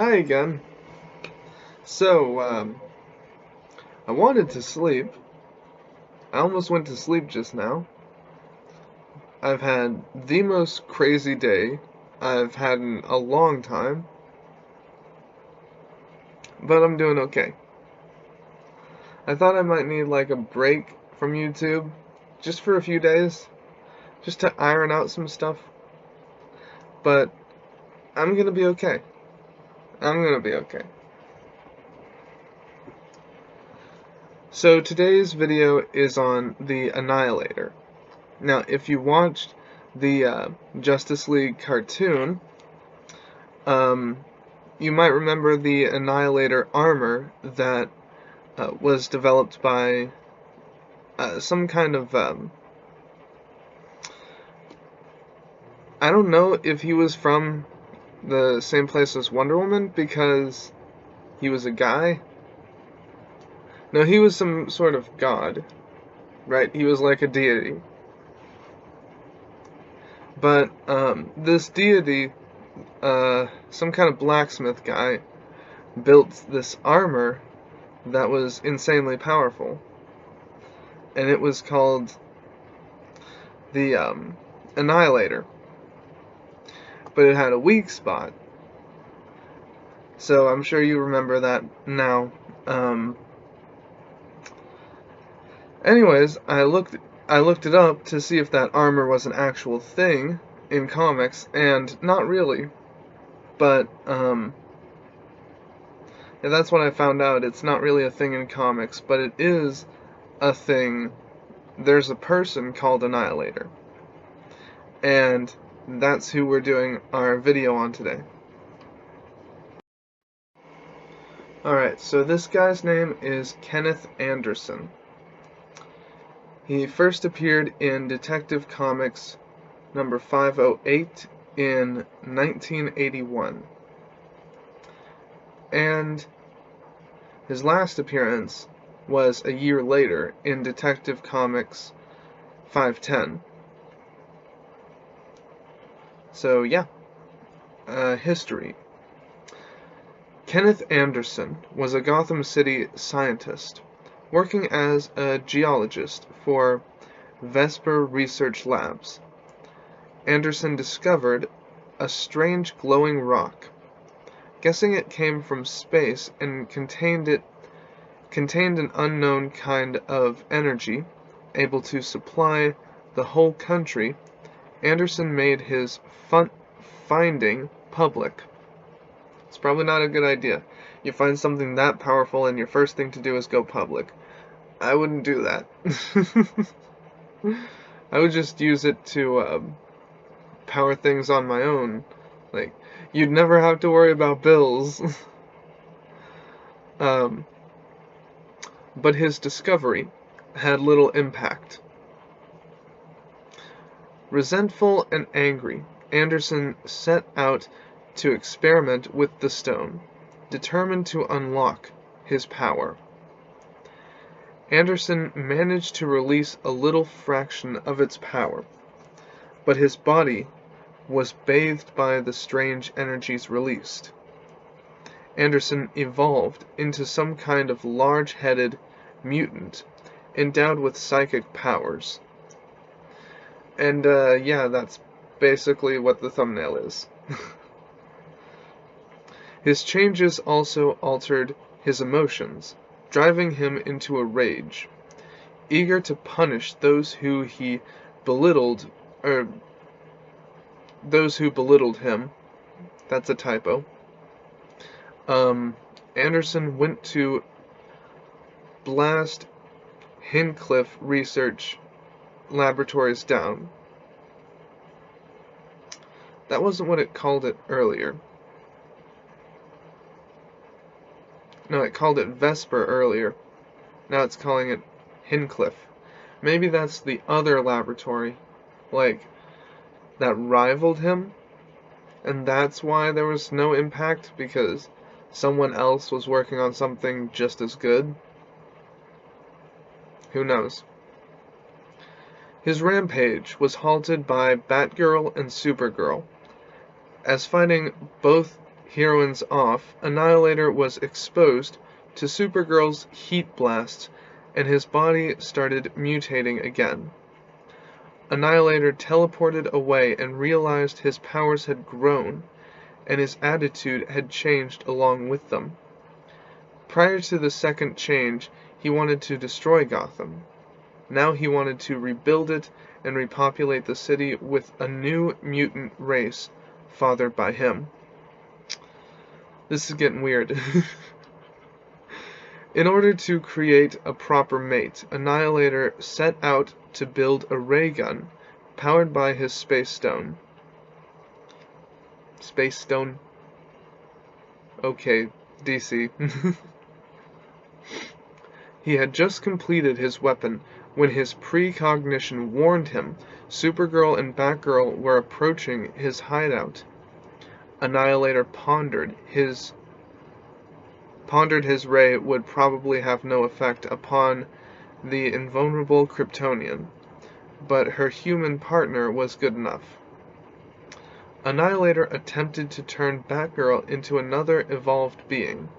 Hi again. So, I wanted to sleep. I almost went to sleep just now. I've had the most crazy day I've had in a long time, but I'm doing okay. I thought I might need like a break from YouTube just for a few days, just to iron out some stuff, but I'm gonna be okay. I'm gonna be okay. So today's video is on the Annihilator. Now, if you watched the Justice League cartoon, you might remember the Annihilator armor that was developed by some kind of, I don't know if he was from the same place as Wonder Woman because he was a guy. No, he was some sort of god, right? He was like a deity. But this deity, some kind of blacksmith guy, built this armor that was insanely powerful. And it was called the Annihilator. But it had a weak spot. So I'm sure you remember that now. Anyways, I looked it up to see if that armor was an actual thing in comics, and not really. But yeah, that's what I found out. It's not really a thing in comics, but it is a thing. There's a person called Annihilator, and that's who we're doing our video on today. Alright, so this guy's name is Kenneth Anderson. He first appeared in Detective Comics number 508 in 1981. And his last appearance was a year later in Detective Comics 510. So yeah, history. Kenneth Anderson was a Gotham City scientist, working as a geologist for Vesper Research Labs. Anderson discovered a strange glowing rock, guessing it came from space and contained an unknown kind of energy, able to supply the whole country. Anderson made his finding public. It's probably not a good idea. You find something that powerful and your first thing to do is go public. I wouldn't do that. I would just use it to power things on my own. Like, you'd never have to worry about bills. But his discovery had little impact. Resentful and angry, Anderson set out to experiment with the stone, determined to unlock his power. Anderson managed to release a little fraction of its power, but his body was bathed by the strange energies released. Anderson evolved into some kind of large-headed mutant, endowed with psychic powers. And yeah, that's basically what the thumbnail is. His changes also altered his emotions, driving him into a rage, eager to punish those who belittled him. That's a typo. Anderson went to blast Hincliffe Research Laboratories down. That wasn't what it called it earlier. No, it called it Vesper earlier. Now it's calling it Hincliffe. Maybe that's the other laboratory, like, that rivaled him, and that's why there was no impact, because someone else was working on something just as good. Who knows? His rampage was halted by Batgirl and Supergirl, as finding both heroines off, Annihilator was exposed to Supergirl's heat blast, and his body started mutating again. Annihilator teleported away and realized his powers had grown, and his attitude had changed along with them. Prior to the second change, he wanted to destroy Gotham. Now he wanted to rebuild it and repopulate the city with a new mutant race fathered by him. This is getting weird. In order to create a proper mate, Annihilator set out to build a ray gun powered by his space stone. Space stone? Okay, DC. He had just completed his weapon when his precognition warned him Supergirl and Batgirl were approaching his hideout. Annihilator pondered his ray would probably have no effect upon the invulnerable Kryptonian, but her human partner was good enough. Annihilator attempted to turn Batgirl into another evolved being,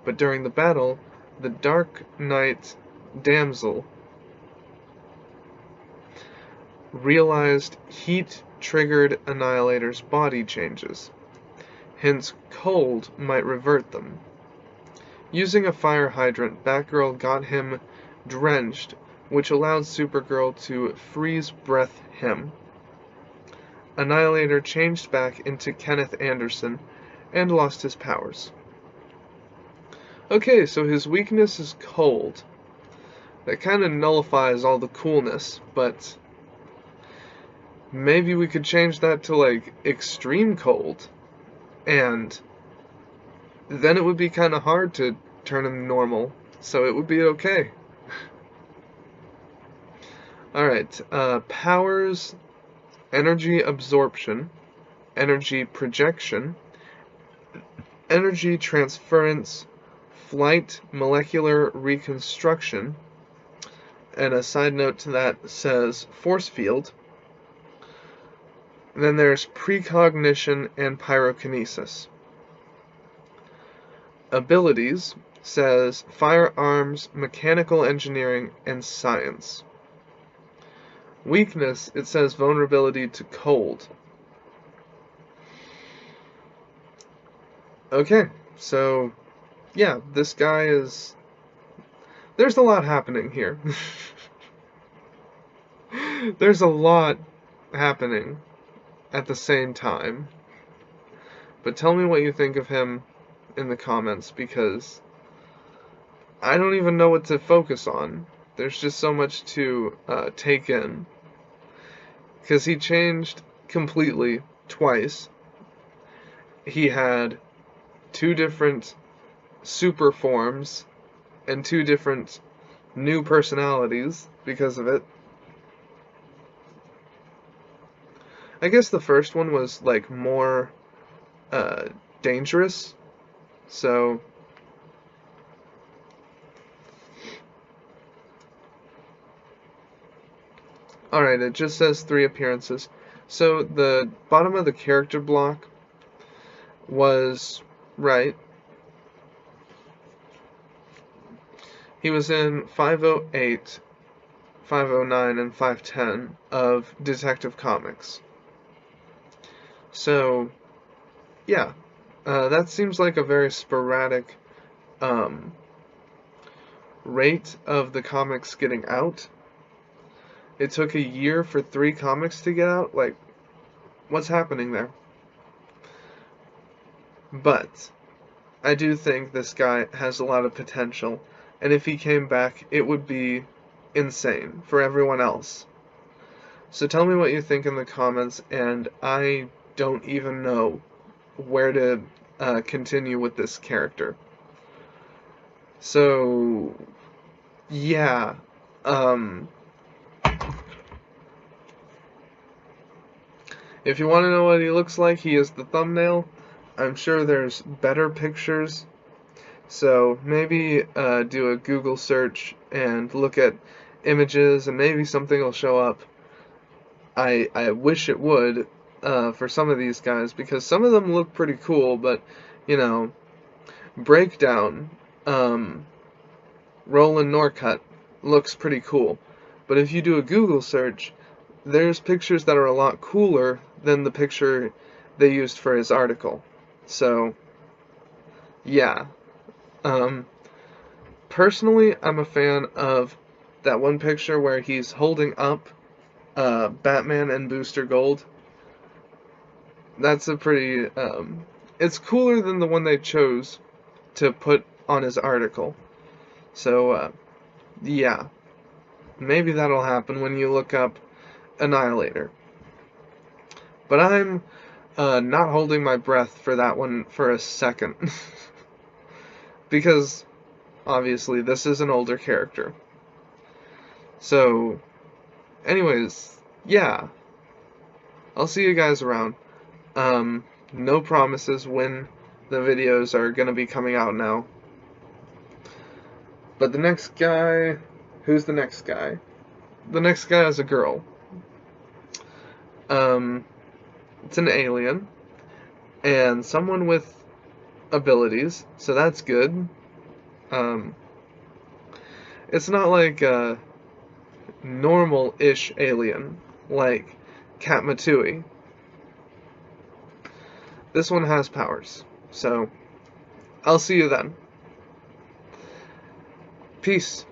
but during the battle, the Dark Knight damsel realized heat triggered Annihilator's body changes. Hence, cold might revert them. Using a fire hydrant, Batgirl got him drenched, which allowed Supergirl to freeze breath him. Annihilator changed back into Kenneth Anderson and lost his powers. Okay, so his weakness is cold. That kind of nullifies all the coolness, but maybe we could change that to, like, extreme cold, and then it would be kind of hard to turn him normal, so it would be okay. Alright, powers, energy absorption, energy projection, energy transference, flight, molecular reconstruction, and a side note to that says force field. And then there's precognition and pyrokinesis. Abilities says firearms, mechanical engineering, and science. Weakness, it says vulnerability to cold. Okay, so yeah, this guy is... There's a lot happening here. There's a lot happening at the same time. But tell me what you think of him in the comments, because I don't even know what to focus on. There's just so much to take in. Because he changed completely twice. He had 2 different super forms and 2 different new personalities because of it. I guess the first one was, like, more dangerous, so alright, it just says 3 appearances. So the bottom of the character block was right. He was in 508, 509, and 510 of Detective Comics. So, yeah, that seems like a very sporadic rate of the comics getting out. It took a year for 3 comics to get out. Like, what's happening there? But I do think this guy has a lot of potential, and if he came back, it would be insane for everyone else. So tell me what you think in the comments, and I don't even know where to continue with this character. So, yeah, if you want to know what he looks like, he is the thumbnail. I'm sure there's better pictures, so maybe do a Google search and look at images, and maybe something will show up. I wish it would, for some of these guys, because some of them look pretty cool, but, you know, Breakdown, Roland Norcut looks pretty cool. But if you do a Google search, there's pictures that are a lot cooler than the picture they used for his article. So, yeah. Personally, I'm a fan of that one picture where he's holding up Batman and Booster Gold. That's a pretty, it's cooler than the one they chose to put on his article. So, yeah. Maybe that'll happen when you look up Annihilator. But I'm not holding my breath for that one for a second. Because, obviously, this is an older character. So, anyways, yeah. I'll see you guys around. No promises when the videos are gonna be coming out now. But the next guy... Who's the next guy? The next guy is a girl. It's an alien. And someone with abilities, so that's good. It's not like a normal-ish alien, like Katmatui. This one has powers, so I'll see you then. Peace.